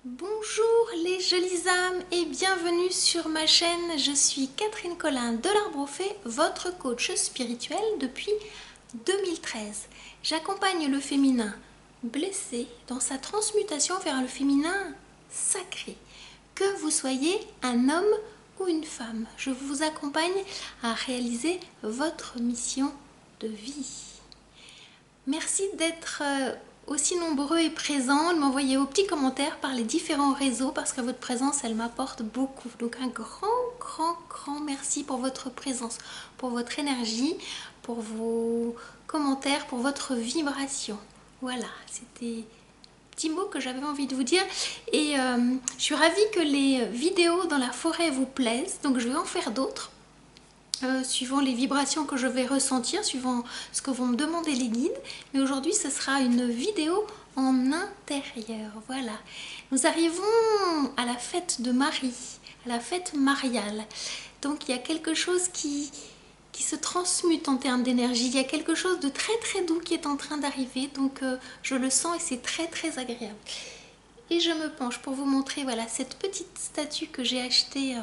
Bonjour les jolies âmes et bienvenue sur ma chaîne. Je suis Catherine Collin de l'Arbre au Fée, votre coach spirituel depuis 2013. J'accompagne le féminin blessé dans sa transmutation vers le féminin sacré. Que vous soyez un homme ou une femme, je vous accompagne à réaliser votre mission de vie. Merci d'être aussi nombreux et présents, de m'envoyer vos petits commentaires par les différents réseaux parce que votre présence, elle m'apporte beaucoup. Donc un grand merci pour votre présence, pour votre énergie, pour vos commentaires, pour votre vibration. Voilà, c'était petits mots que j'avais envie de vous dire et je suis ravie que les vidéos dans la forêt vous plaisent, donc je vais en faire d'autres. Suivant les vibrations que je vais ressentir, suivant ce que vont me demander les guides. Mais aujourd'hui, ce sera une vidéo en intérieur. Voilà. Nous arrivons à la fête de Marie, à la fête mariale. Donc, il y a quelque chose qui se transmute en termes d'énergie. Il y a quelque chose de très doux qui est en train d'arriver. Donc, je le sens et c'est très agréable. Et je me penche pour vous montrer, voilà, cette petite statue que j'ai achetée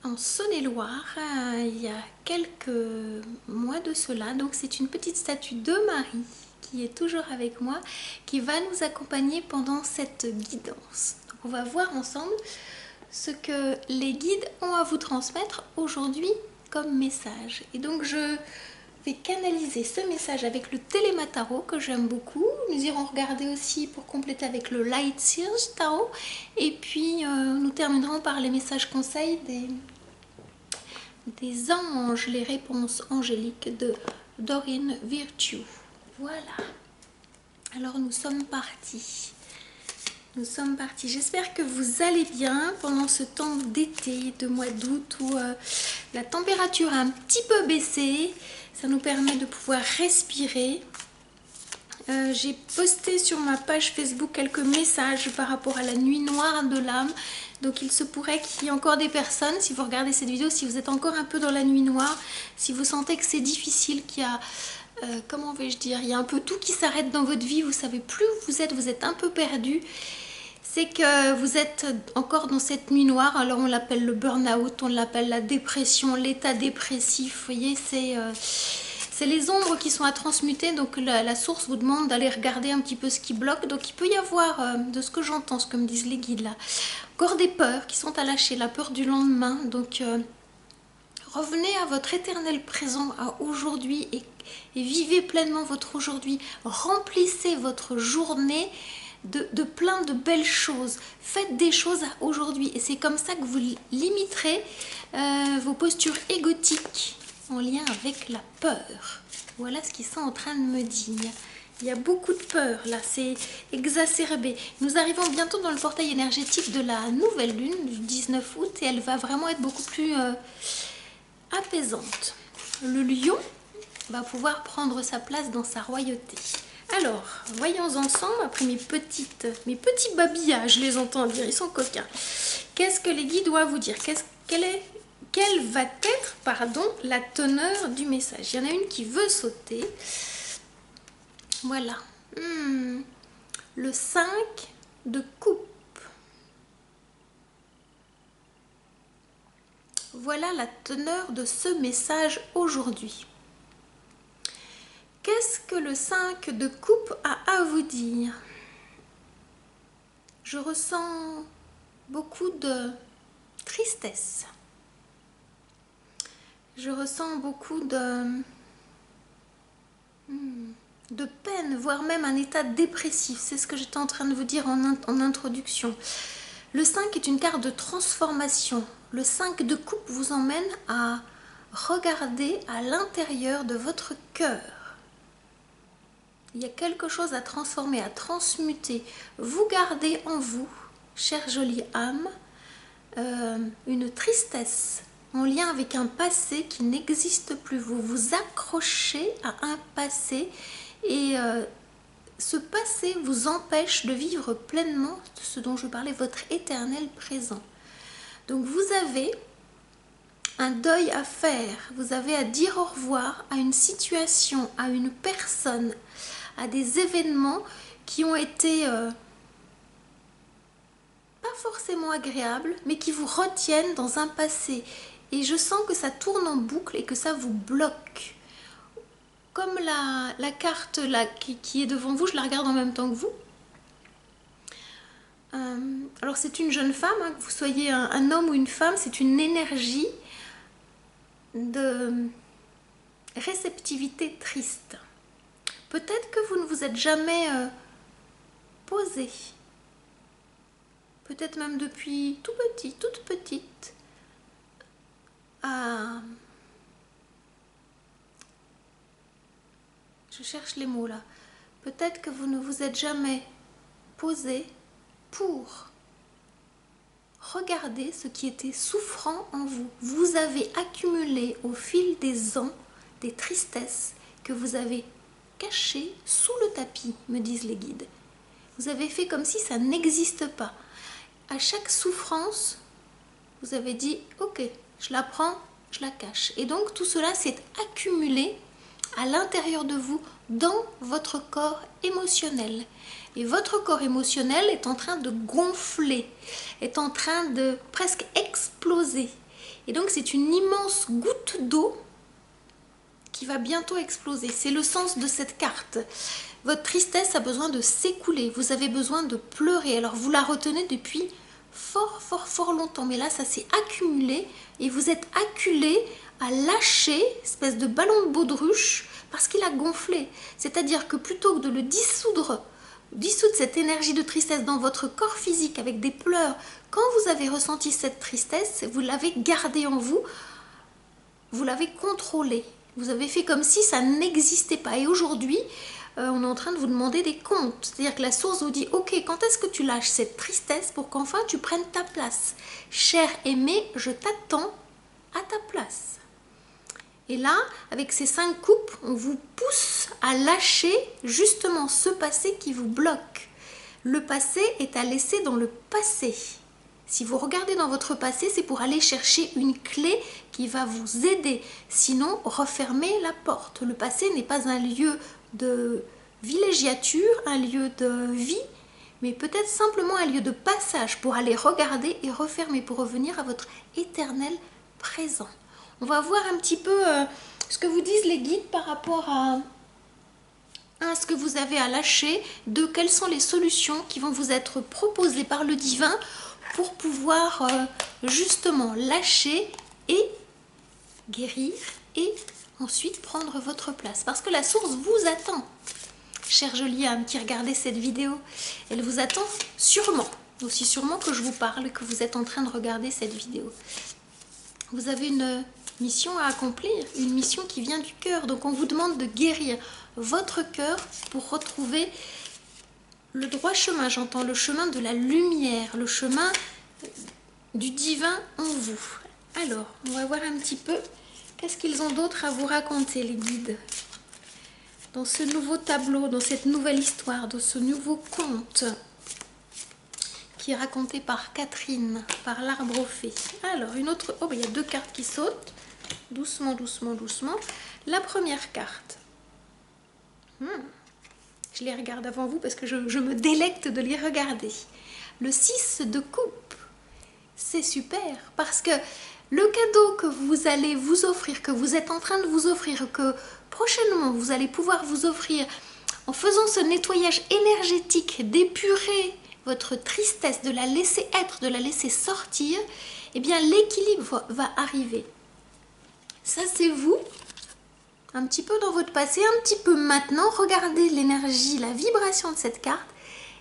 en Saône-et-Loire il y a quelques mois de cela. Donc c'est une petite statue de Marie qui est toujours avec moi, qui va nous accompagner pendant cette guidance. Donc on va voir ensemble ce que les guides ont à vous transmettre aujourd'hui comme message. Et donc je vais canaliser ce message avec le Téléma Tarot que j'aime beaucoup. Nous irons regarder aussi pour compléter avec le Light Seers Tarot. Et puis nous terminerons par les messages conseils des anges, les réponses angéliques de Doreen Virtue. Voilà. Alors nous sommes partis. Nous sommes partis. J'espère que vous allez bien pendant ce temps d'été, de mois d'août où la température a un petit peu baissé. Ça nous permet de pouvoir respirer. J'ai posté sur ma page Facebook quelques messages par rapport à la nuit noire de l'âme. Donc il se pourrait qu'il y ait encore des personnes, si vous regardez cette vidéo, si vous êtes encore un peu dans la nuit noire, si vous sentez que c'est difficile, qu'il y a, comment vais-je dire, il y a un peu tout qui s'arrête dans votre vie, vous savez plus où vous êtes un peu perdu, c'est que vous êtes encore dans cette nuit noire. Alors on l'appelle le burn-out, on l'appelle la dépression, l'état dépressif, vous voyez, c'est les ombres qui sont à transmuter, donc la source vous demande d'aller regarder un petit peu ce qui bloque. Donc il peut y avoir, de ce que j'entends, ce que me disent les guides là, encore des peurs qui sont à lâcher, la peur du lendemain. Donc revenez à votre éternel présent, à aujourd'hui, et vivez pleinement votre aujourd'hui. Remplissez votre journée de plein de belles choses. Faites des choses aujourd'hui et c'est comme ça que vous limiterez vos postures égotiques en lien avec la peur. Voilà ce qu'ils sont en train de me dire. Il y a beaucoup de peur là, c'est exacerbé. Nous arrivons bientôt dans le portail énergétique de la nouvelle lune du 19 août et elle va vraiment être beaucoup plus apaisante. Le lion va pouvoir prendre sa place dans sa royauté. Alors, voyons ensemble, après mes petits babillages, je les entends dire, ils sont coquins. Qu'est-ce que les guides doivent vous dire? Quelle va être, pardon, la teneur du message? Il y en a une qui veut sauter. Voilà. Le 5 de coupe. Voilà la teneur de ce message aujourd'hui. Qu'est-ce que le 5 de coupe a à vous dire? Je ressens beaucoup de tristesse. Je ressens beaucoup de peine, voire même un état dépressif. C'est ce que j'étais en train de vous dire en introduction. Le 5 est une carte de transformation. Le 5 de coupe vous emmène à regarder à l'intérieur de votre cœur. Il y a quelque chose à transformer, à transmuter. Vous gardez en vous, chère jolie âme, une tristesse en lien avec un passé qui n'existe plus. Vous vous accrochez à un passé et ce passé vous empêche de vivre pleinement ce dont je parlais, votre éternel présent. Donc vous avez un deuil à faire, vous avez à dire au revoir à une situation, à une personne, à des événements qui ont été forcément agréables, mais qui vous retiennent dans un passé. Et je sens que ça tourne en boucle et que ça vous bloque. Comme la carte là, qui est devant vous, je la regarde en même temps que vous. Alors c'est une jeune femme, hein, que vous soyez un homme ou une femme, c'est une énergie de réceptivité triste. Peut-être que vous ne vous êtes jamais posé. Peut-être même depuis tout petit, toute petite. Je cherche les mots là. Peut-être que vous ne vous êtes jamais posé pour regarder ce qui était souffrant en vous. Vous avez accumulé au fil des ans des tristesses que vous avez cachées sous le tapis, me disent les guides. Vous avez fait comme si ça n'existe pas. À chaque souffrance, vous avez dit « Ok, je la prends, je la cache ». Et donc tout cela s'est accumulé à l'intérieur de vous, dans votre corps émotionnel. Et votre corps émotionnel est en train de gonfler, est en train de presque exploser. Et donc c'est une immense goutte d'eau qui va bientôt exploser. C'est le sens de cette carte. Votre tristesse a besoin de s'écouler, vous avez besoin de pleurer. Alors vous la retenez depuis fort longtemps, mais là ça s'est accumulé et vous êtes acculé à lâcher, espèce de ballon de baudruche, parce qu'il a gonflé. C'est-à-dire que plutôt que de le dissoudre cette énergie de tristesse dans votre corps physique avec des pleurs, quand vous avez ressenti cette tristesse, vous l'avez gardée en vous, vous l'avez contrôlée. Vous avez fait comme si ça n'existait pas. Et aujourd'hui, on est en train de vous demander des comptes. C'est-à-dire que la source vous dit « Ok, quand est-ce que tu lâches cette tristesse pour qu'enfin tu prennes ta place ? Cher aimé, je t'attends à ta place. » Et là, avec ces 5 coupes, on vous pousse à lâcher justement ce passé qui vous bloque. Le passé est à laisser dans le passé. Si vous regardez dans votre passé, c'est pour aller chercher une clé qui va vous aider. Sinon, refermez la porte. Le passé n'est pas un lieu de villégiature, un lieu de vie, mais peut-être simplement un lieu de passage pour aller regarder et refermer, pour revenir à votre éternel présent. On va voir un petit peu ce que vous disent les guides par rapport à ce que vous avez à lâcher, de quelles sont les solutions qui vont vous être proposées par le divin pour pouvoir justement lâcher et guérir et ensuite prendre votre place. Parce que la source vous attend. Chère jolie âme qui regardez cette vidéo, elle vous attend sûrement, aussi sûrement que je vous parle, que vous êtes en train de regarder cette vidéo. Vous avez une mission à accomplir, une mission qui vient du cœur. Donc on vous demande de guérir votre cœur pour retrouver le droit chemin. J'entends le chemin de la lumière, le chemin du divin en vous. Alors, on va voir un petit peu qu'est-ce qu'ils ont d'autre à vous raconter, les guides. Dans ce nouveau tableau, dans cette nouvelle histoire, dans ce nouveau conte qui est raconté par Catherine, par l'arbre aux fées. Alors, une autre... Oh, il y a 2 cartes qui sautent. Doucement, doucement, doucement. La première carte. Je les regarde avant vous parce que je me délecte de les regarder. Le 6 de coupe. C'est super parce que le cadeau que vous allez vous offrir, que vous êtes en train de vous offrir, que prochainement vous allez pouvoir vous offrir en faisant ce nettoyage énergétique, d'épurer votre tristesse, de la laisser être, de la laisser sortir, eh bien l'équilibre va arriver. Ça c'est vous, un petit peu dans votre passé, un petit peu maintenant. Regardez l'énergie, la vibration de cette carte.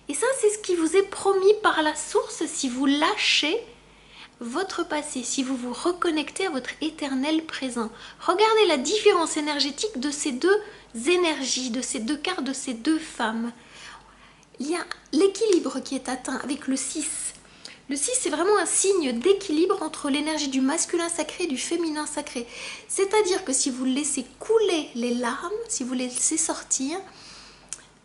Et ça c'est ce qui vous est promis par la source si vous lâchez votre passé, si vous vous reconnectez à votre éternel présent. Regardez la différence énergétique de ces 2 énergies, de ces 2 cartes, de ces 2 femmes. Il y a l'équilibre qui est atteint avec le 6. Le 6, c'est vraiment un signe d'équilibre entre l'énergie du masculin sacré et du féminin sacré. C'est-à-dire que si vous laissez couler les larmes, si vous les laissez sortir,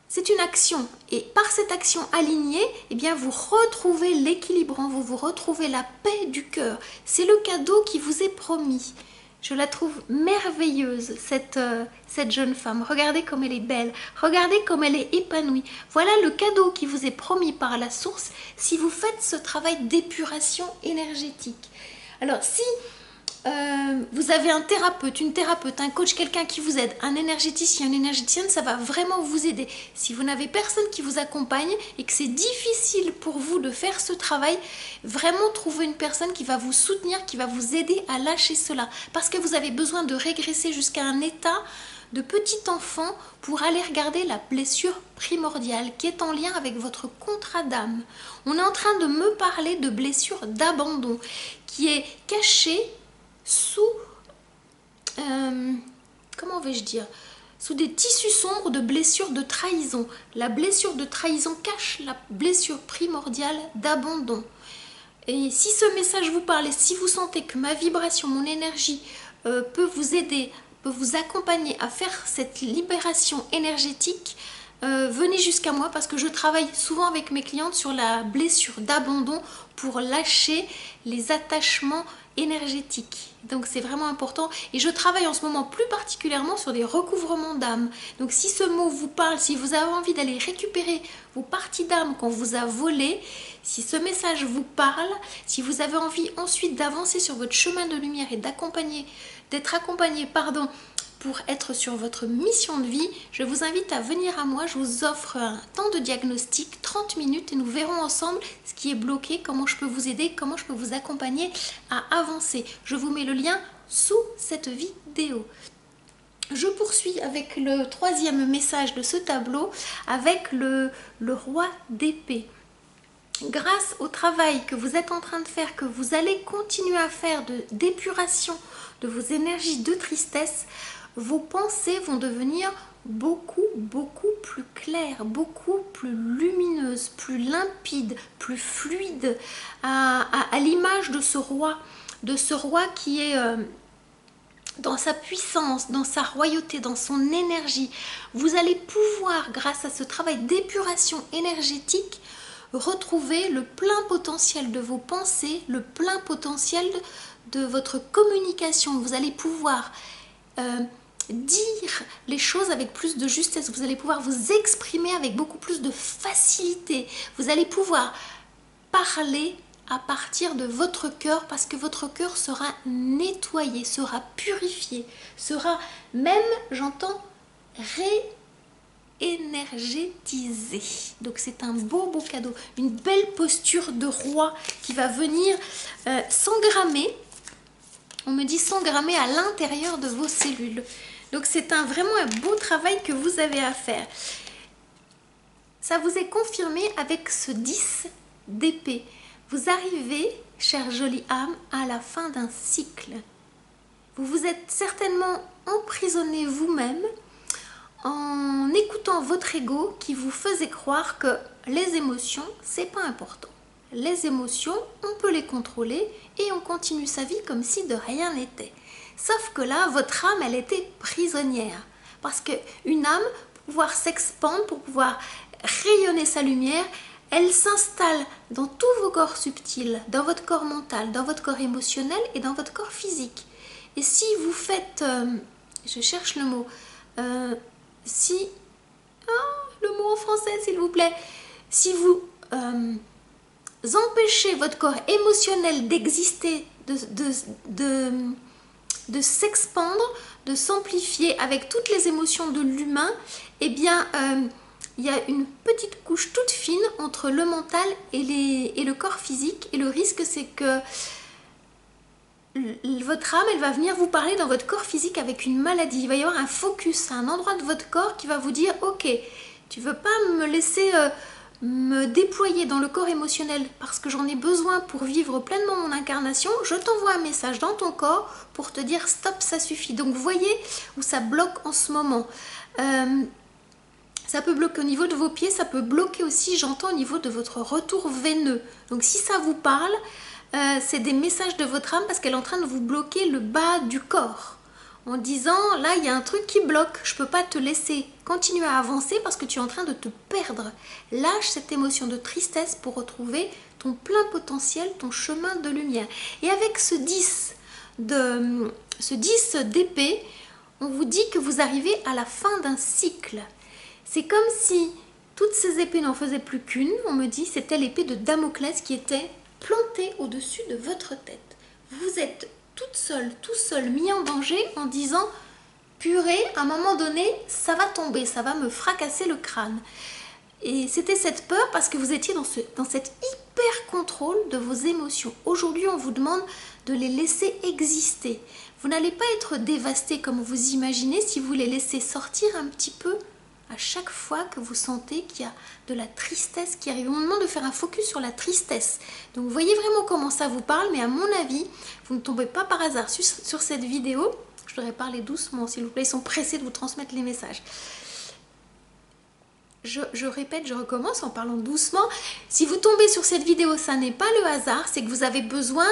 c'est une action. Et par cette action alignée, eh bien, vous retrouvez l'équilibre en vous, vous retrouvez la paix du cœur. C'est le cadeau qui vous est promis. Je la trouve merveilleuse, cette jeune femme. Regardez comme elle est belle. Regardez comme elle est épanouie. Voilà le cadeau qui vous est promis par la source si vous faites ce travail d'épuration énergétique. Alors, si vous avez un thérapeute, une thérapeute, un coach, quelqu'un qui vous aide, un énergéticien, une énergéticienne, ça va vraiment vous aider. Si vous n'avez personne qui vous accompagne et que c'est difficile pour vous de faire ce travail, vraiment trouvez une personne qui va vous soutenir, qui va vous aider à lâcher cela. Parce que vous avez besoin de régresser jusqu'à un état de petit enfant pour aller regarder la blessure primordiale qui est en lien avec votre contrat d'âme. On est en train de me parler de blessure d'abandon qui est cachée sous, comment vais-je dire, sous des tissus sombres de blessures de trahison. La blessure de trahison cache la blessure primordiale d'abandon. Et si ce message vous parle et si vous sentez que ma vibration, mon énergie peut vous aider, peut vous accompagner à faire cette libération énergétique, venez jusqu'à moi parce que je travaille souvent avec mes clientes sur la blessure d'abandon pour lâcher les attachements énergétiques. Donc c'est vraiment important et je travaille en ce moment plus particulièrement sur des recouvrements d'âme. Donc si ce mot vous parle, si vous avez envie d'aller récupérer vos parties d'âme qu'on vous a volées, si ce message vous parle, si vous avez envie ensuite d'avancer sur votre chemin de lumière et d'être accompagné, pour être sur votre mission de vie, je vous invite à venir à moi. Je vous offre un temps de diagnostic, 30 minutes, et nous verrons ensemble ce qui est bloqué, comment je peux vous aider, comment je peux vous accompagner à avancer. Je vous mets le lien sous cette vidéo. Je poursuis avec le troisième message de ce tableau, avec le roi d'épée. Grâce au travail que vous êtes en train de faire, que vous allez continuer à faire d'épuration de vos énergies de tristesse, vos pensées vont devenir beaucoup plus claires, beaucoup plus lumineuses, plus limpides, plus fluides, à l'image de ce roi qui est dans sa puissance, dans sa royauté, dans son énergie. Vous allez pouvoir, grâce à ce travail d'épuration énergétique, retrouver le plein potentiel de vos pensées, le plein potentiel de votre communication. Vous allez pouvoir dire les choses avec plus de justesse, vous allez pouvoir vous exprimer avec beaucoup plus de facilité, vous allez pouvoir parler à partir de votre cœur parce que votre cœur sera nettoyé, sera purifié, sera même, j'entends, énergétisé. Donc c'est un beau cadeau, une belle posture de roi qui va venir s'engrammer. On me dit s'engrammer à l'intérieur de vos cellules. Donc c'est vraiment un beau travail que vous avez à faire. Ça vous est confirmé avec ce 10 d'épée. Vous arrivez, chère jolie âme, à la fin d'un cycle. Vous vous êtes certainement emprisonné vous-même en écoutant votre ego qui vous faisait croire que les émotions, c'est pas important. Les émotions, on peut les contrôler et on continue sa vie comme si de rien n'était. Sauf que là, votre âme, elle était prisonnière. Parce qu'une âme, pour pouvoir s'expandre, pour pouvoir rayonner sa lumière, elle s'installe dans tous vos corps subtils, dans votre corps mental, dans votre corps émotionnel et dans votre corps physique. Et si vous faites, je cherche le mot, le mot en français s'il vous plaît, si vous empêchez votre corps émotionnel d'exister, de s'expandre, de s'amplifier avec toutes les émotions de l'humain, eh bien, il y a une petite couche toute fine entre le mental et le corps physique. Et le risque, c'est que votre âme, elle va venir vous parler dans votre corps physique avec une maladie. Il va y avoir un focus, un endroit de votre corps qui va vous dire « Ok, tu veux pas me laisser me déployer dans le corps émotionnel parce que j'en ai besoin pour vivre pleinement mon incarnation, je t'envoie un message dans ton corps pour te dire stop, ça suffit. » Donc vous voyez où ça bloque en ce moment. Ça peut bloquer au niveau de vos pieds, ça peut bloquer aussi, j'entends, au niveau de votre retour veineux. Donc si ça vous parle, c'est des messages de votre âme parce qu'elle est en train de vous bloquer le bas du corps. En disant, là, il y a un truc qui bloque, je ne peux pas te laisser continuer à avancer parce que tu es en train de te perdre. Lâche cette émotion de tristesse pour retrouver ton plein potentiel, ton chemin de lumière. Et avec ce 10 ce 10 d'épée, on vous dit que vous arrivez à la fin d'un cycle. C'est comme si toutes ces épées n'en faisaient plus qu'une. On me dit c'était l'épée de Damoclès qui était plantée au-dessus de votre tête. Vous êtes toute seule, tout seul, mis en danger en disant purée, à un moment donné, ça va tomber, ça va me fracasser le crâne. Et c'était cette peur parce que vous étiez dans cet hyper contrôle de vos émotions. Aujourd'hui, on vous demande de les laisser exister. Vous n'allez pas être dévasté comme vous imaginez si vous les laissez sortir un petit peu à chaque fois que vous sentez qu'il y a de la tristesse qui arrive. On me demande de faire un focus sur la tristesse. Donc vous voyez vraiment comment ça vous parle, mais à mon avis, vous ne tombez pas par hasard sur cette vidéo. Je devrais parler doucement, s'il vous plaît. Ils sont pressés de vous transmettre les messages. Je répète, je recommence en parlant doucement. Si vous tombez sur cette vidéo, ça n'est pas le hasard, c'est que vous avez besoin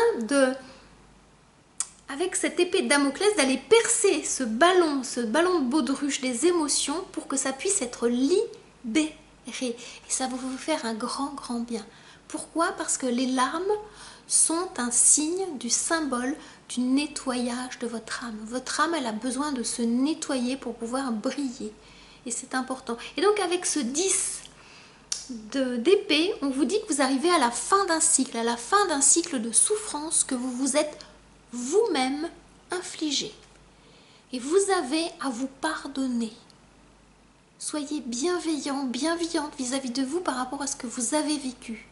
avec cette épée de Damoclès, d'aller percer ce ballon de baudruche des émotions pour que ça puisse être libéré. Et ça va vous faire un grand, grand bien. Pourquoi? Parce que les larmes sont un signe du symbole du nettoyage de votre âme. Votre âme, elle a besoin de se nettoyer pour pouvoir briller. Et c'est important. Et donc avec ce 10 d'épée, on vous dit que vous arrivez à la fin d'un cycle de souffrance que vous vous êtes vous-même infligé. Et vous avez à vous pardonner. Soyez bienveillant, bienveillante vis-à-vis de vous par rapport à ce que vous avez vécu.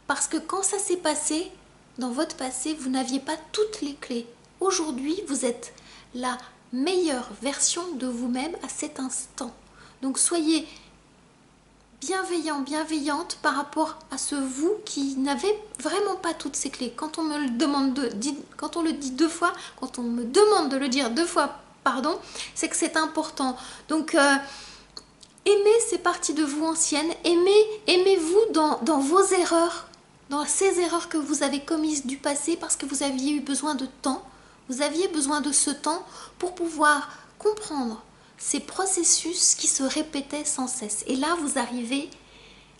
Parce que quand ça s'est passé, dans votre passé, vous n'aviez pas toutes les clés. Aujourd'hui, vous êtes la meilleure version de vous-même à cet instant. Donc soyez bienveillant, bienveillante par rapport à ce vous qui n'avait vraiment pas toutes ces clés. Quand on me le demande quand on le dit 2 fois, quand on me demande de le dire 2 fois, pardon, c'est que c'est important. Donc aimez ces parties de vous anciennes, aimez-vous dans vos erreurs, dans ces erreurs que vous avez commises du passé parce que vous aviez eu besoin de temps. Vous aviez besoin de ce temps pour pouvoir comprendre ces processus qui se répétaient sans cesse. Et là, vous arrivez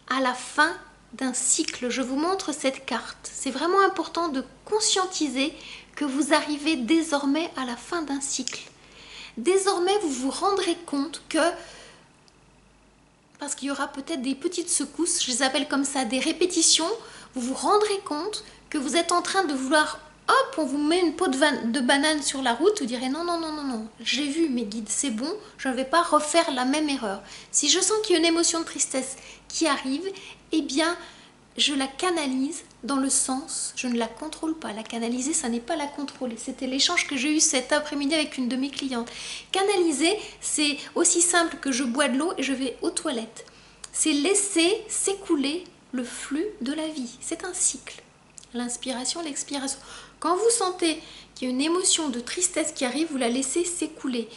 à la fin d'un cycle. Je vous montre cette carte. C'est vraiment important de conscientiser que vous arrivez désormais à la fin d'un cycle. Désormais, vous vous rendrez compte que, parce qu'il y aura peut-être des petites secousses, je les appelle comme ça, des répétitions, vous vous rendrez compte que vous êtes en train de vouloir... Hop, on vous met une peau de banane sur la route, vous direz non, non, non, non, non, j'ai vu mes guides, c'est bon, je ne vais pas refaire la même erreur. Si je sens qu'il y a une émotion de tristesse qui arrive, eh bien, je la canalise dans le sens, je ne la contrôle pas. La canaliser, ça n'est pas la contrôler. C'était l'échange que j'ai eu cet après-midi avec une de mes clientes. Canaliser, c'est aussi simple que je bois de l'eau et je vais aux toilettes. C'est laisser s'écouler le flux de la vie. C'est un cycle. L'inspiration, l'expiration. Quand vous sentez qu'il y a une émotion de tristesse qui arrive, vous la laissez s'écouler.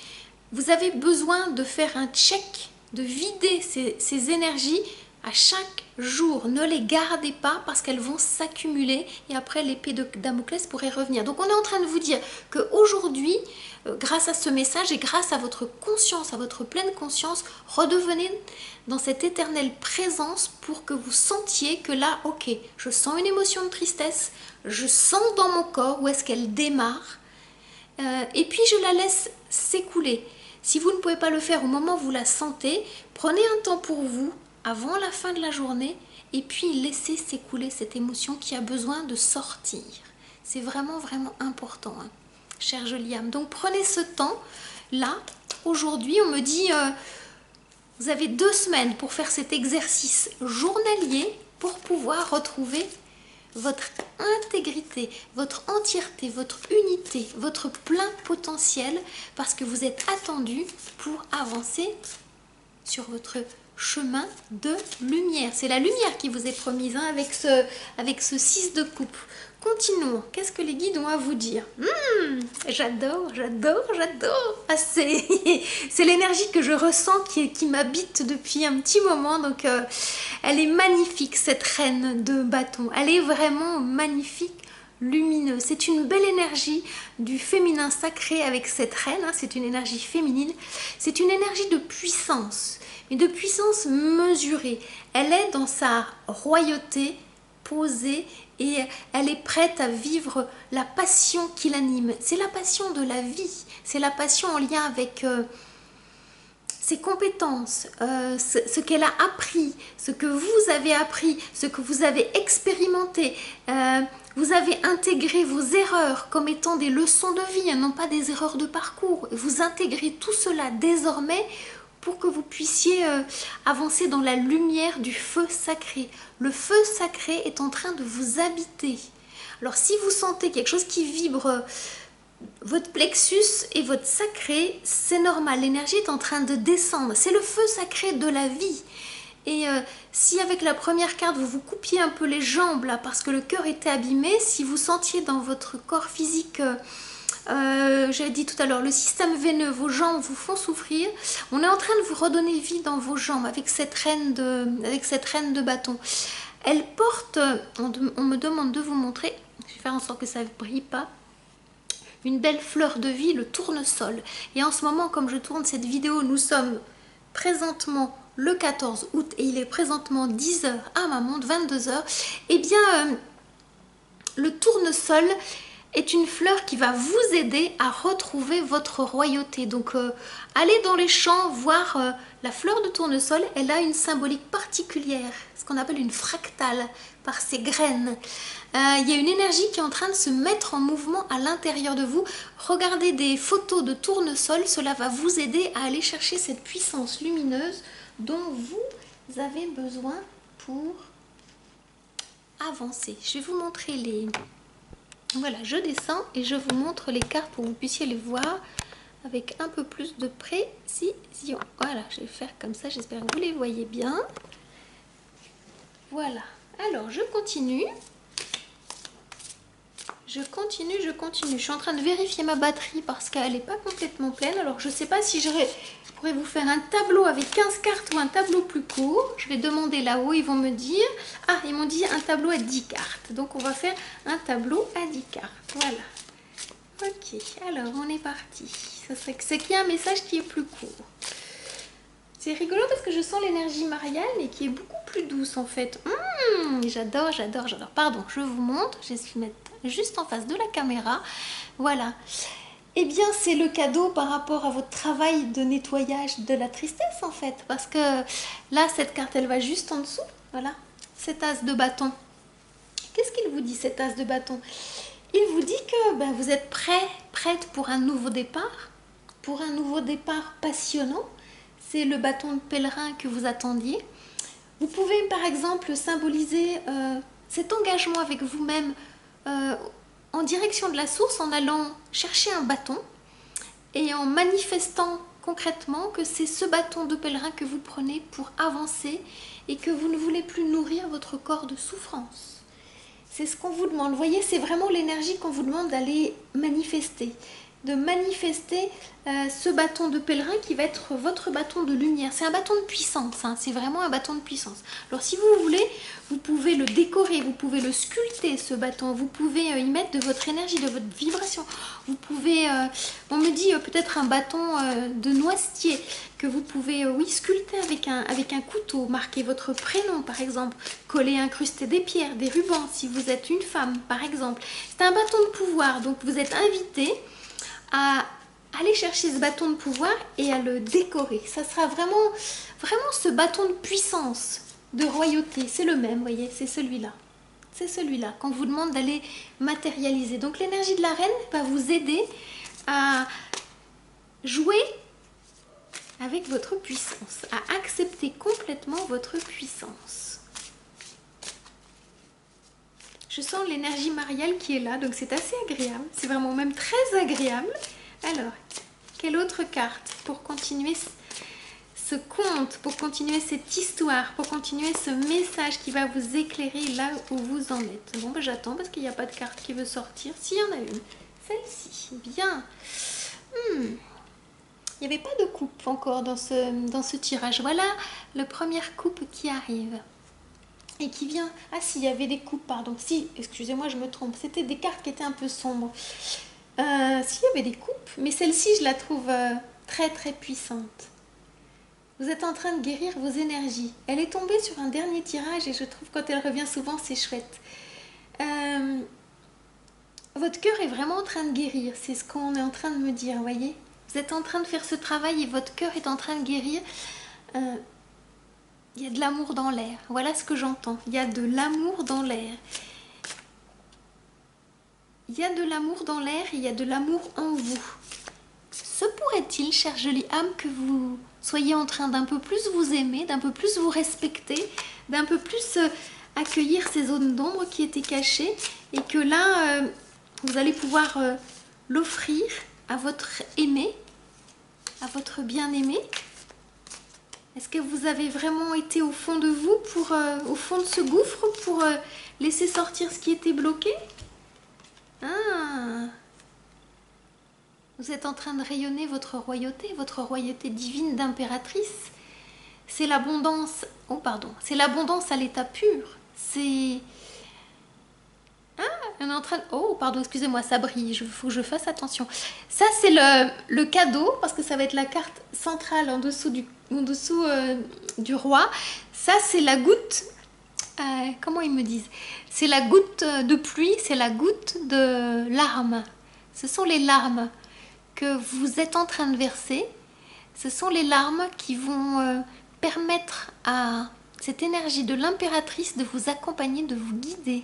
Vous avez besoin de faire un check, de vider ces énergies à chaque jour. Ne les gardez pas parce qu'elles vont s'accumuler et après l'épée de Damoclès pourrait revenir. Donc on est en train de vous dire qu'aujourd'hui, grâce à ce message et grâce à votre conscience, à votre pleine conscience, redevenez dans cette éternelle présence pour que vous sentiez que là, ok, je sens une émotion de tristesse, je sens dans mon corps où est-ce qu'elle démarre et puis je la laisse s'écouler. Si vous ne pouvez pas le faire au moment où vous la sentez, prenez un temps pour vous avant la fin de la journée et puis laissez s'écouler cette émotion qui a besoin de sortir. C'est vraiment, vraiment important, hein, chère jolie âme. Donc prenez ce temps là. Aujourd'hui, on me dit vous avez 2 semaines pour faire cet exercice journalier pour pouvoir retrouver votre intégrité, votre entièreté, votre unité, votre plein potentiel parce que vous êtes attendu pour avancer sur votre chemin de lumière. C'est la lumière qui vous est promise, hein, avec ce 6 de coupe. Continuons. Qu'est-ce que les guides ont à vous dire? J'adore, j'adore, j'adore. Ah, c'est l'énergie que je ressens qui m'habite depuis un petit moment. Donc, elle est magnifique, cette reine de bâton. Elle est vraiment magnifique, lumineuse. C'est une belle énergie du féminin sacré avec cette reine. Hein, c'est une énergie féminine. C'est une énergie de puissance, mais de puissance mesurée. Elle est dans sa royauté posée et elle est prête à vivre la passion qui l'anime. C'est la passion de la vie, c'est la passion en lien avec ses compétences, ce qu'elle a appris, ce que vous avez appris, ce que vous avez expérimenté. Vous avez intégré vos erreurs comme étant des leçons de vie, non pas des erreurs de parcours. Vous intégrez tout cela désormais pour que vous puissiez avancer dans la lumière du feu sacré. Le feu sacré est en train de vous habiter. Alors si vous sentez quelque chose qui vibre, votre plexus et votre sacré, c'est normal, l'énergie est en train de descendre. C'est le feu sacré de la vie. Et si avec la première carte, vous vous coupiez un peu les jambes là parce que le cœur était abîmé, si vous sentiez dans votre corps physique... j'avais dit tout à l'heure, le système veineux, vos jambes vous font souffrir. On est en train de vous redonner vie dans vos jambes avec cette reine de bâton. Elle porte, on me demande de vous montrer, je vais faire en sorte que ça ne brille pas, une belle fleur de vie, le tournesol. Et en ce moment, comme je tourne cette vidéo, nous sommes présentement le 14 août et il est présentement 10h à ma montre, 22h. Et bien, le tournesol est une fleur qui va vous aider à retrouver votre royauté. Donc allez dans les champs voir la fleur de tournesol, elle a une symbolique particulière, ce qu'on appelle une fractale par ses graines. Il y a une énergie qui est en train de se mettre en mouvement à l'intérieur de vous. Regardez des photos de tournesol, cela va vous aider à aller chercher cette puissance lumineuse dont vous avez besoin pour avancer. Je vais vous montrer les... Voilà, je descends et je vous montre les cartes pour que vous puissiez les voir avec un peu plus de précision. Voilà, je vais faire comme ça, j'espère que vous les voyez bien. Voilà, alors je continue. Je continue. Je suis en train de vérifier ma batterie parce qu'elle n'est pas complètement pleine. Alors je ne sais pas si je pourrais vous faire un tableau avec 15 cartes ou un tableau plus court. Je vais demander là-haut, ils vont me dire... Ah, ils m'ont dit un tableau à 10 cartes. Donc on va faire un tableau à 10 cartes. Voilà. Ok, alors on est parti. C'est qu'il y a un message qui est plus court. C'est rigolo parce que je sens l'énergie mariale mais qui est beaucoup plus douce en fait. J'adore. Pardon, je vous montre. Je vais se mettre juste en face de la caméra. Voilà. Eh bien, c'est le cadeau par rapport à votre travail de nettoyage de la tristesse en fait. Parce que là, cette carte, elle va juste en dessous. Voilà, cet as de bâton. Qu'est-ce qu'il vous dit cet as de bâton? Il vous dit que vous êtes prête pour un nouveau départ. Pour un nouveau départ passionnant. C'est le bâton de pèlerin que vous attendiez. Vous pouvez par exemple symboliser cet engagement avec vous-même en direction de la source en allant chercher un bâton et en manifestant concrètement que c'est ce bâton de pèlerin que vous prenez pour avancer et que vous ne voulez plus nourrir votre corps de souffrance. C'est ce qu'on vous demande. Vous voyez, c'est vraiment l'énergie qu'on vous demande d'aller manifester. De manifester ce bâton de pèlerin qui va être votre bâton de lumière. C'est un bâton de puissance, hein, c'est vraiment un bâton de puissance. Alors si vous voulez, vous pouvez le décorer, vous pouvez le sculpter ce bâton, vous pouvez y mettre de votre énergie, de votre vibration. Vous pouvez, on me dit peut-être un bâton de noisetier que vous pouvez sculpter avec un couteau, marquer votre prénom par exemple, coller, incruster des pierres, des rubans si vous êtes une femme par exemple. C'est un bâton de pouvoir, donc vous êtes invité à aller chercher ce bâton de pouvoir et à le décorer. Ça sera vraiment ce bâton de puissance, de royauté. C'est le même, vous voyez, c'est celui-là. C'est celui-là qu'on vous demande d'aller matérialiser. Donc l'énergie de la reine va vous aider à jouer avec votre puissance, à accepter complètement votre puissance. Je sens l'énergie mariale qui est là, donc c'est assez agréable. C'est vraiment même très agréable. Alors, quelle autre carte pour continuer ce conte, pour continuer cette histoire, pour continuer ce message qui va vous éclairer là où vous en êtes? Bon, j'attends parce qu'il n'y a pas de carte qui veut sortir. S'il y en a une, celle-ci, bien. Il n'y avait pas de coupe encore dans ce tirage. Voilà la première coupe qui arrive. Et qui vient... Ah si, il y avait des coupes, pardon. Si, excusez-moi, je me trompe. C'était des cartes qui étaient un peu sombres. S'il y avait des coupes, mais celle-ci, je la trouve très très puissante. Vous êtes en train de guérir vos énergies. Elle est tombée sur un dernier tirage et je trouve quand elle revient souvent, c'est chouette. Votre cœur est vraiment en train de guérir. C'est ce qu'on est en train de me dire, vous voyez. Vous êtes en train de faire ce travail et votre cœur est en train de guérir. Il y a de l'amour dans l'air. Voilà ce que j'entends. Il y a de l'amour dans l'air. Il y a de l'amour dans l'air, il y a de l'amour en vous. Se pourrait-il, chère jolie âme, que vous soyez en train d'un peu plus vous aimer, d'un peu plus vous respecter, d'un peu plus accueillir ces zones d'ombre qui étaient cachées et que là, vous allez pouvoir l'offrir à votre aimé, à votre bien-aimé. Est-ce que vous avez vraiment été au fond de vous, au fond de ce gouffre, pour laisser sortir ce qui était bloqué? Ah, vous êtes en train de rayonner votre royauté divine d'impératrice. C'est l'abondance, oh pardon, c'est l'abondance à l'état pur. C'est... Ah, on est en train de... Oh, pardon, excusez-moi, ça brille, il faut que je fasse attention. Ça, c'est le cadeau, parce que ça va être la carte centrale en dessous du roi. Ça, c'est la goutte... comment ils me disent? C'est la goutte de pluie, c'est la goutte de larmes. Ce sont les larmes que vous êtes en train de verser. Ce sont les larmes qui vont permettre à cette énergie de l'impératrice de vous accompagner, de vous guider.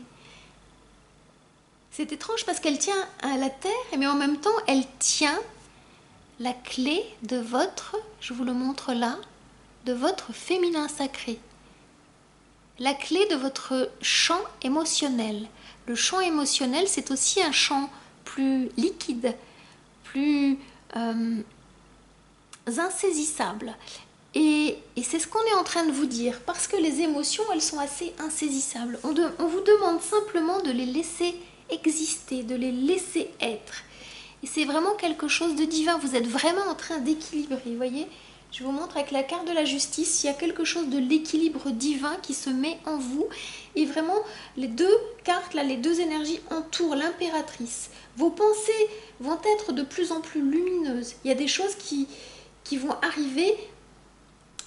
C'est étrange parce qu'elle tient à la terre, mais en même temps, elle tient la clé de votre, je vous le montre là, de votre féminin sacré. La clé de votre champ émotionnel. Le champ émotionnel, c'est aussi un champ plus liquide, plus insaisissable. Et c'est ce qu'on est en train de vous dire, parce que les émotions, elles sont assez insaisissables. On vous demande simplement de les laisser exister, de les laisser être. Et c'est vraiment quelque chose de divin. Vous êtes vraiment en train d'équilibrer, vous voyez ? Je vous montre avec la carte de la justice, il y a quelque chose de l'équilibre divin qui se met en vous. Et vraiment, les deux cartes, là, les deux énergies entourent l'impératrice. Vos pensées vont être de plus en plus lumineuses. Il y a des choses qui vont arriver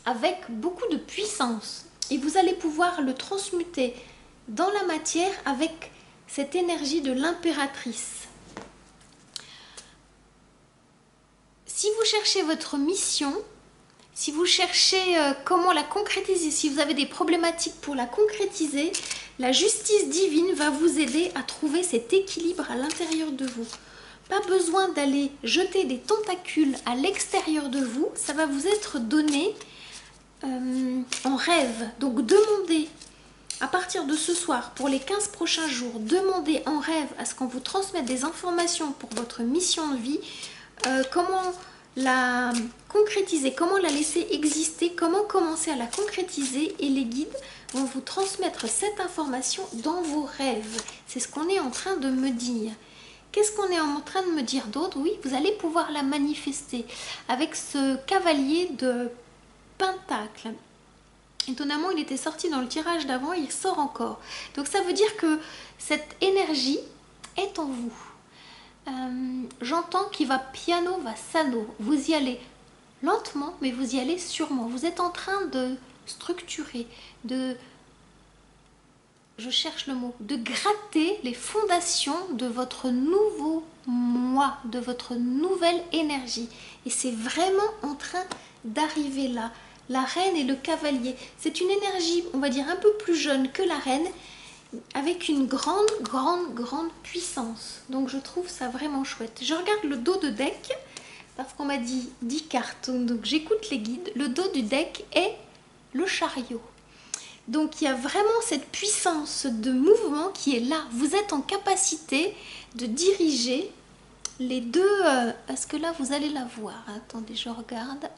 avec beaucoup de puissance. Et vous allez pouvoir le transmuter dans la matière avec cette énergie de l'impératrice. Si vous cherchez votre mission, si vous cherchez comment la concrétiser, si vous avez des problématiques pour la concrétiser, la justice divine va vous aider à trouver cet équilibre à l'intérieur de vous. Pas besoin d'aller jeter des tentacules à l'extérieur de vous, ça va vous être donné en rêve. Donc demandez à partir de ce soir, pour les 15 prochains jours, demandez en rêve à ce qu'on vous transmette des informations pour votre mission de vie, comment la concrétiser, comment la laisser exister, comment commencer à la concrétiser, et les guides vont vous transmettre cette information dans vos rêves. C'est ce qu'on est en train de me dire. Qu'est-ce qu'on est en train de me dire d'autre? Oui, vous allez pouvoir la manifester avec ce cavalier de Pentacle. Étonnamment, il était sorti dans le tirage d'avant, il sort encore. Donc ça veut dire que cette énergie est en vous. J'entends qu'il va piano, va sano. Vous y allez lentement, mais vous y allez sûrement. Vous êtes en train de structurer, je cherche le mot, de gratter les fondations de votre nouveau moi, de votre nouvelle énergie. Et c'est vraiment en train d'arriver là. La reine et le cavalier, c'est une énergie, on va dire, un peu plus jeune que la reine, avec une grande puissance. Donc je trouve ça vraiment chouette. Je regarde le dos de deck, parce qu'on m'a dit 10 cartes, donc j'écoute les guides. Le dos du deck est le chariot. Donc il y a vraiment cette puissance de mouvement qui est là. Vous êtes en capacité de diriger les deux... Est-ce que là vous allez la voir? Attendez, je regarde.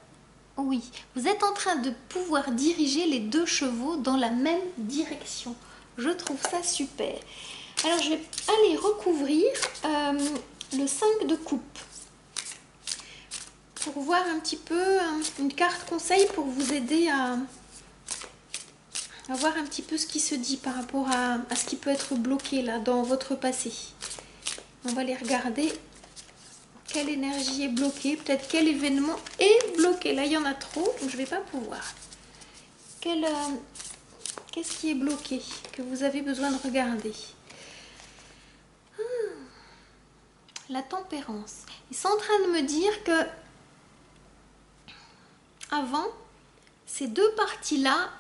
Oui, vous êtes en train de pouvoir diriger les deux chevaux dans la même direction. Je trouve ça super. Alors je vais aller recouvrir le 5 de coupe pour voir un petit peu une carte conseil pour vous aider à voir un petit peu ce qui se dit par rapport à ce qui peut être bloqué là dans votre passé. On va les regarder. quelle énergie est bloquée, peut-être quel événement est bloqué. Là, il y en a trop, donc je ne vais pas pouvoir. Qu'est-ce qui est bloqué, que vous avez besoin de regarder? La tempérance. Ils sont en train de me dire que avant, ces deux parties-là,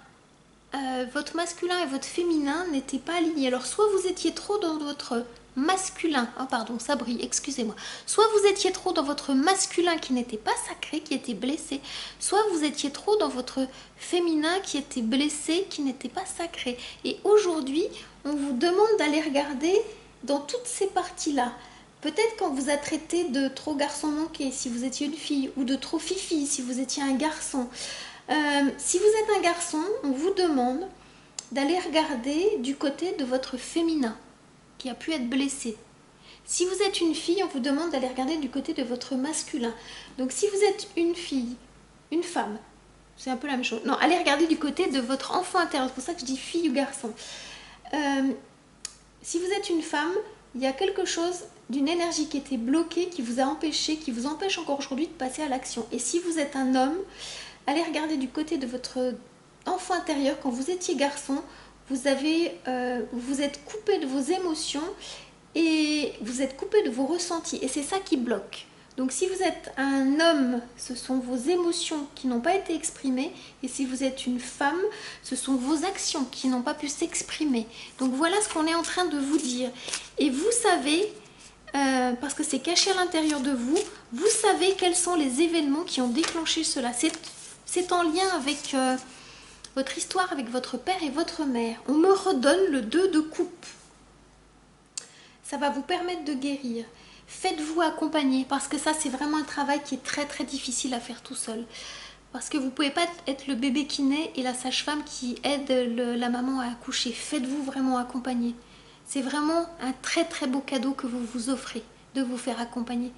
votre masculin et votre féminin n'étaient pas alignés. Alors, soit vous étiez trop dans votre masculin, oh pardon, ça brille, excusez-moi. Soit vous étiez trop dans votre masculin qui n'était pas sacré, qui était blessé, soit vous étiez trop dans votre féminin qui était blessé, qui n'était pas sacré. Et aujourd'hui, on vous demande d'aller regarder dans toutes ces parties-là. Peut-être quand vous a traité de trop garçon manqué, si vous étiez une fille, ou de trop fifi, si vous étiez un garçon. Si vous êtes un garçon, on vous demande d'aller regarder du côté de votre féminin qui a pu être blessé. Si vous êtes une fille, on vous demande d'aller regarder du côté de votre masculin. Donc si vous êtes une fille, une femme, c'est un peu la même chose. Non, allez regarder du côté de votre enfant intérieur. C'est pour ça que je dis fille ou garçon. Si vous êtes une femme, il y a quelque chose d'une énergie qui était bloquée, qui vous a empêché, qui vous empêche encore aujourd'hui de passer à l'action. Et si vous êtes un homme, allez regarder du côté de votre enfant intérieur. Quand vous étiez garçon, vous êtes coupé de vos émotions et vous êtes coupé de vos ressentis. Et c'est ça qui bloque. Donc si vous êtes un homme, ce sont vos émotions qui n'ont pas été exprimées. Et si vous êtes une femme, ce sont vos actions qui n'ont pas pu s'exprimer. Donc voilà ce qu'on est en train de vous dire. Et vous savez, parce que c'est caché à l'intérieur de vous, vous savez quels sont les événements qui ont déclenché cela. C'est en lien avec votre histoire, avec votre père et votre mère. On me redonne le 2 de coupe. Ça va vous permettre de guérir. Faites-vous accompagner, parce que ça, c'est vraiment un travail qui est très très difficile à faire tout seul. Parce que vous ne pouvez pas être le bébé qui naît et la sage-femme qui aide la maman à accoucher. Faites-vous vraiment accompagner. C'est vraiment un très très beau cadeau que vous vous offrez, de vous faire accompagner.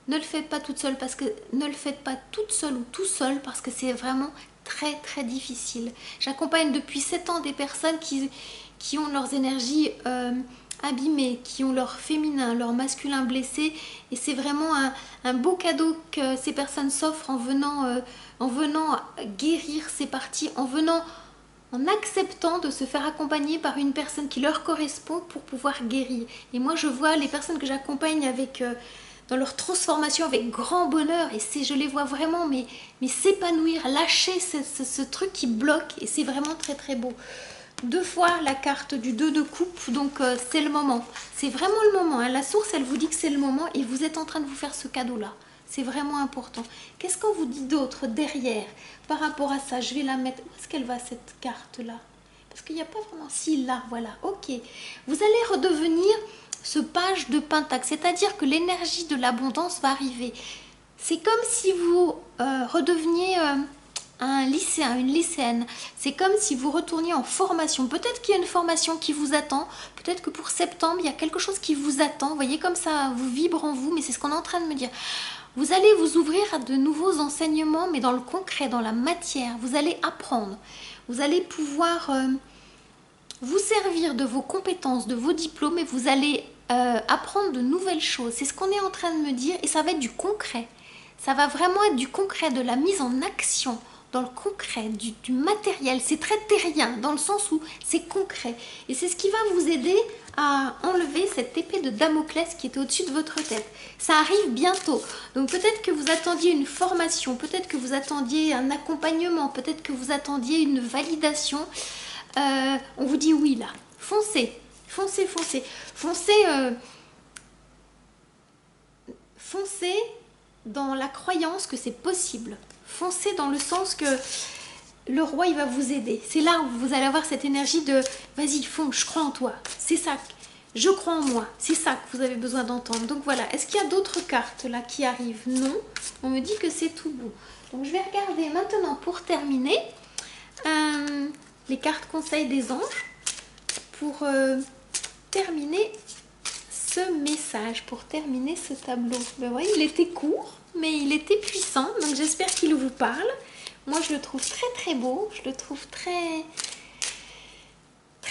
Ne le faites pas toute seule, parce que ne le faites pas toute seule ou tout seul, parce que c'est vraiment très très difficile. J'accompagne depuis 7 ans des personnes qui ont leurs énergies abîmées, qui ont leur féminin, leur masculin blessé, et c'est vraiment un beau cadeau que ces personnes s'offrent en venant guérir ces parties, en acceptant de se faire accompagner par une personne qui leur correspond pour pouvoir guérir. Et moi je vois les personnes que j'accompagne dans leur transformation avec grand bonheur, et je les vois vraiment mais s'épanouir, lâcher ce truc qui bloque, et c'est vraiment très très beau. 2 fois la carte du 2 de coupe, donc c'est le moment. C'est vraiment le moment, hein. La source, elle vous dit que c'est le moment et vous êtes en train de vous faire ce cadeau-là. C'est vraiment important. Qu'est-ce qu'on vous dit d'autre derrière par rapport à ça? Je vais la mettre... Où est-ce qu'elle va, cette carte-là? Parce qu'il n'y a pas vraiment... Si, là, voilà, ok. Vous allez redevenir ce page de pentacle, c'est-à-dire que l'énergie de l'abondance va arriver. C'est comme si vous redeveniez... un lycéen, une lycéenne, c'est comme si vous retourniez en formation. Peut-être qu'il y a une formation qui vous attend, peut-être que pour septembre, il y a quelque chose qui vous attend. Vous voyez comme ça, vous vibre en vous, mais c'est ce qu'on est en train de me dire. Vous allez vous ouvrir à de nouveaux enseignements, mais dans le concret, dans la matière. Vous allez apprendre. Vous allez pouvoir vous servir de vos compétences, de vos diplômes, et vous allez apprendre de nouvelles choses. C'est ce qu'on est en train de me dire, et ça va être du concret. Ça va vraiment être du concret, de la mise en action, dans le concret, du matériel. C'est très terrien, dans le sens où c'est concret. Et c'est ce qui va vous aider à enlever cette épée de Damoclès qui est au-dessus de votre tête. Ça arrive bientôt. Donc peut-être que vous attendiez une formation, peut-être que vous attendiez un accompagnement, peut-être que vous attendiez une validation. On vous dit oui là. Foncez, foncez, foncez. Foncez, foncez dans la croyance que c'est possible. Foncez dans le sens que le roi, il va vous aider. C'est là où vous allez avoir cette énergie de vas-y, fonce, je crois en toi. C'est ça, je crois en moi. C'est ça que vous avez besoin d'entendre. Donc voilà, est-ce qu'il y a d'autres cartes là qui arrivent? Non, on me dit que c'est tout bon. Donc je vais regarder maintenant pour terminer les cartes conseils des anges pour terminer ce message, pour terminer ce tableau. Ben voyez, il était court, mais il était puissant, donc j'espère qu'il vous parle. Moi, je le trouve très très beau, je le trouve très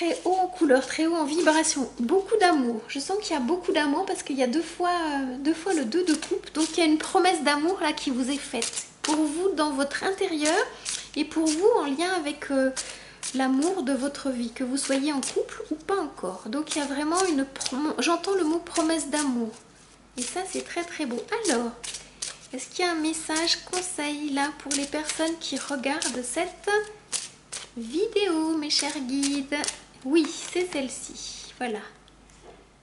très haut en couleur, très haut en vibration. Beaucoup d'amour. Je sens qu'il y a beaucoup d'amour parce qu'il y a deux fois le 2 de coupe. Donc il y a une promesse d'amour là qui vous est faite. Pour vous dans votre intérieur et pour vous en lien avec l'amour de votre vie. Que vous soyez en couple ou pas encore. Donc il y a vraiment j'entends le mot promesse d'amour. Et ça c'est très très beau. Alors, est-ce qu'il y a un message conseil là pour les personnes qui regardent cette vidéo, mes chers guides? Oui, c'est celle-ci. Voilà.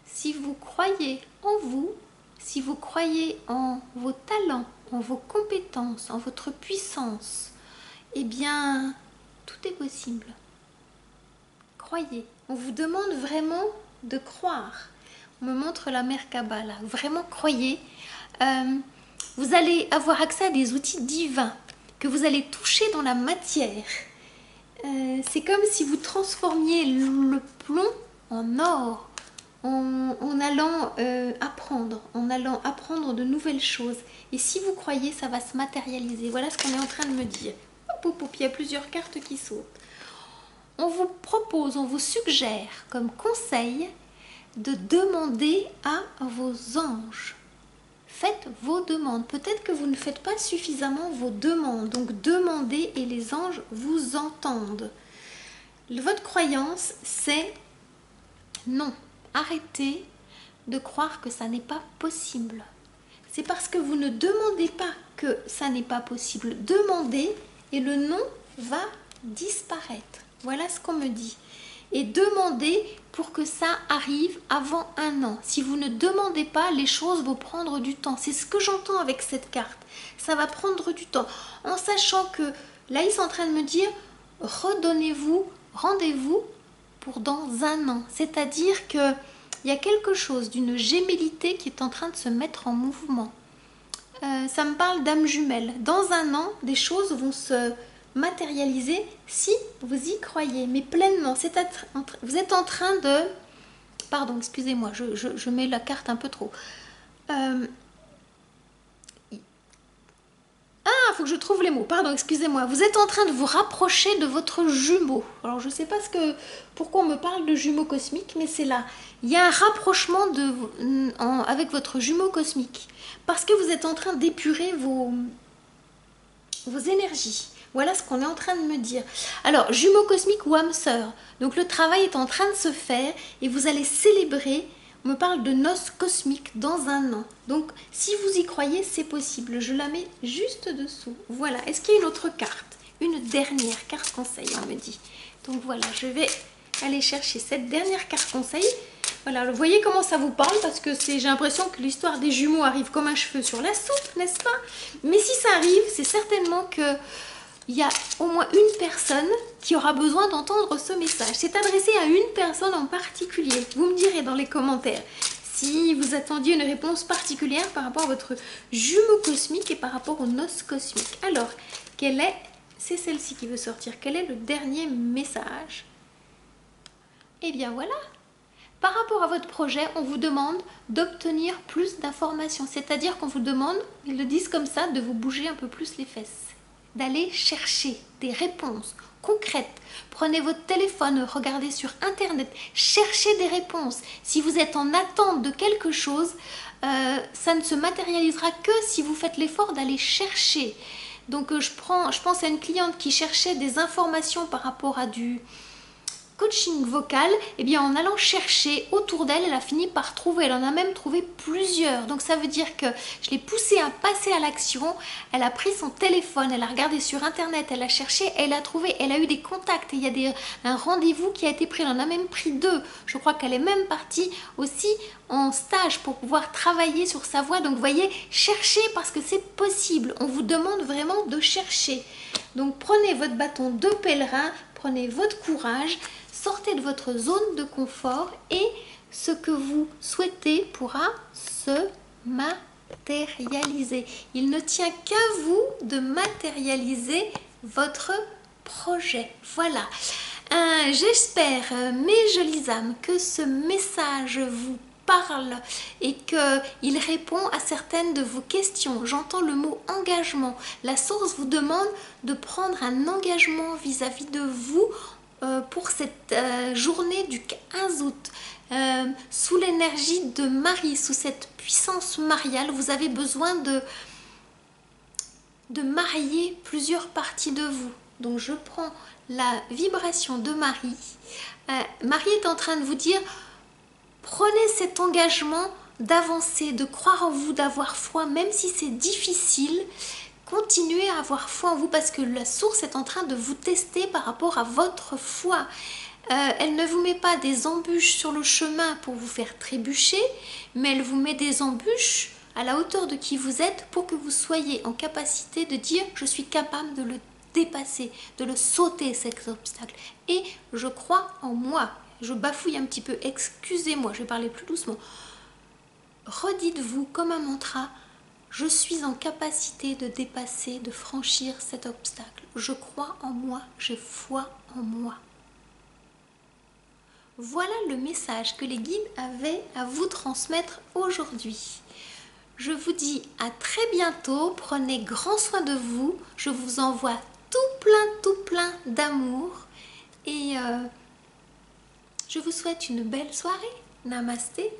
Si vous croyez en vous, si vous croyez en vos talents, en vos compétences, en votre puissance, eh bien, tout est possible. Croyez. On vous demande vraiment de croire. On me montre la Merkaba là. Vraiment croyez. Vous allez avoir accès à des outils divins que vous allez toucher dans la matière. C'est comme si vous transformiez le plomb en or en allant apprendre de nouvelles choses. Et si vous croyez, ça va se matérialiser. Voilà ce qu'on est en train de me dire. Il y a plusieurs cartes qui sautent. On vous propose, on vous suggère comme conseil de demander à vos anges. Faites vos demandes. Peut-être que vous ne faites pas suffisamment vos demandes. Donc demandez et les anges vous entendent. Votre croyance, c'est non. Arrêtez de croire que ça n'est pas possible. C'est parce que vous ne demandez pas que ça n'est pas possible. Demandez et le non va disparaître. Voilà ce qu'on me dit. Et demandez pour que ça arrive avant 1 an. Si vous ne demandez pas, les choses vont prendre du temps. C'est ce que j'entends avec cette carte. Ça va prendre du temps. En sachant que là, ils sont en train de me dire, redonnez-vous, rendez-vous pour dans 1 an. C'est-à-dire qu'il y a quelque chose d'une gémellité qui est en train de se mettre en mouvement. Ça me parle d'âme jumelle. Dans 1 an, des choses vont se matérialiser si vous y croyez, mais pleinement. Vous êtes en train de... Pardon, excusez-moi, je mets la carte un peu trop. Faut que je trouve les mots. Pardon, excusez-moi. Vous êtes en train de vous rapprocher de votre jumeau. Alors, je ne sais pas pourquoi on me parle de jumeau cosmique, mais c'est là. Il y a un rapprochement avec votre jumeau cosmique. Parce que vous êtes en train d'épurer vos énergies. Voilà ce qu'on est en train de me dire. Alors, jumeau cosmique ou âme sœur. Donc, le travail est en train de se faire et vous allez célébrer. On me parle de noces cosmiques dans 1 an. Donc, si vous y croyez, c'est possible. Je la mets juste dessous. Voilà. Est-ce qu'il y a une autre carte? Une dernière carte conseil, on me dit. Donc, voilà. Je vais aller chercher cette dernière carte conseil. Voilà. Vous voyez comment ça vous parle? Parce que j'ai l'impression que l'histoire des jumeaux arrive comme un cheveu sur la soupe, n'est-ce pas? Mais si ça arrive, c'est certainement que... il y a au moins une personne qui aura besoin d'entendre ce message. C'est adressé à une personne en particulier. Vous me direz dans les commentaires si vous attendiez une réponse particulière par rapport à votre jumeau cosmique et par rapport aux noces cosmiques. Alors, c'est celle-ci qui veut sortir. Quel est le dernier message? Eh bien voilà. Par rapport à votre projet, on vous demande d'obtenir plus d'informations. C'est-à-dire qu'on vous demande, ils le disent comme ça, de vous bouger un peu plus les fesses. D'aller chercher des réponses concrètes. Prenez votre téléphone, regardez sur internet, cherchez des réponses. Si vous êtes en attente de quelque chose, ça ne se matérialisera que si vous faites l'effort d'aller chercher. Donc je pense à une cliente qui cherchait des informations par rapport à du coaching vocal, et bien en allant chercher autour d'elle, elle a fini par trouver, elle en a même trouvé plusieurs. Donc ça veut dire que je l'ai poussée à passer à l'action, elle a pris son téléphone, elle a regardé sur internet, elle a cherché, elle a trouvé, elle a eu des contacts, et il y a un rendez-vous qui a été pris, elle en a même pris 2. Je crois qu'elle est même partie aussi en stage pour pouvoir travailler sur sa voix. Donc vous voyez, cherchez parce que c'est possible, on vous demande vraiment de chercher. Donc prenez votre bâton de pèlerin, prenez votre courage, sortez de votre zone de confort et ce que vous souhaitez pourra se matérialiser. Il ne tient qu'à vous de matérialiser votre projet. Voilà. J'espère, mes jolies âmes, que ce message vous parle et qu'il répond à certaines de vos questions. J'entends le mot engagement. La source vous demande de prendre un engagement vis-à-vis de vous pour cette journée du 15 août. Sous l'énergie de Marie, sous cette puissance mariale, vous avez besoin de marier plusieurs parties de vous. Donc je prends la vibration de Marie. Marie est en train de vous dire, prenez cet engagement d'avancer, de croire en vous, d'avoir foi, même si c'est difficile. Continuez à avoir foi en vous parce que la source est en train de vous tester par rapport à votre foi. Elle ne vous met pas des embûches sur le chemin pour vous faire trébucher, mais elle vous met des embûches à la hauteur de qui vous êtes pour que vous soyez en capacité de dire « je suis capable de le dépasser, de le sauter cet obstacle et je crois en moi ». Je bafouille un petit peu, excusez-moi, je vais parler plus doucement. Redites-vous comme un mantra, je suis en capacité de dépasser, de franchir cet obstacle. Je crois en moi, j'ai foi en moi. Voilà le message que les guides avaient à vous transmettre aujourd'hui. Je vous dis à très bientôt, prenez grand soin de vous. Je vous envoie tout plein d'amour et je vous souhaite une belle soirée. Namasté.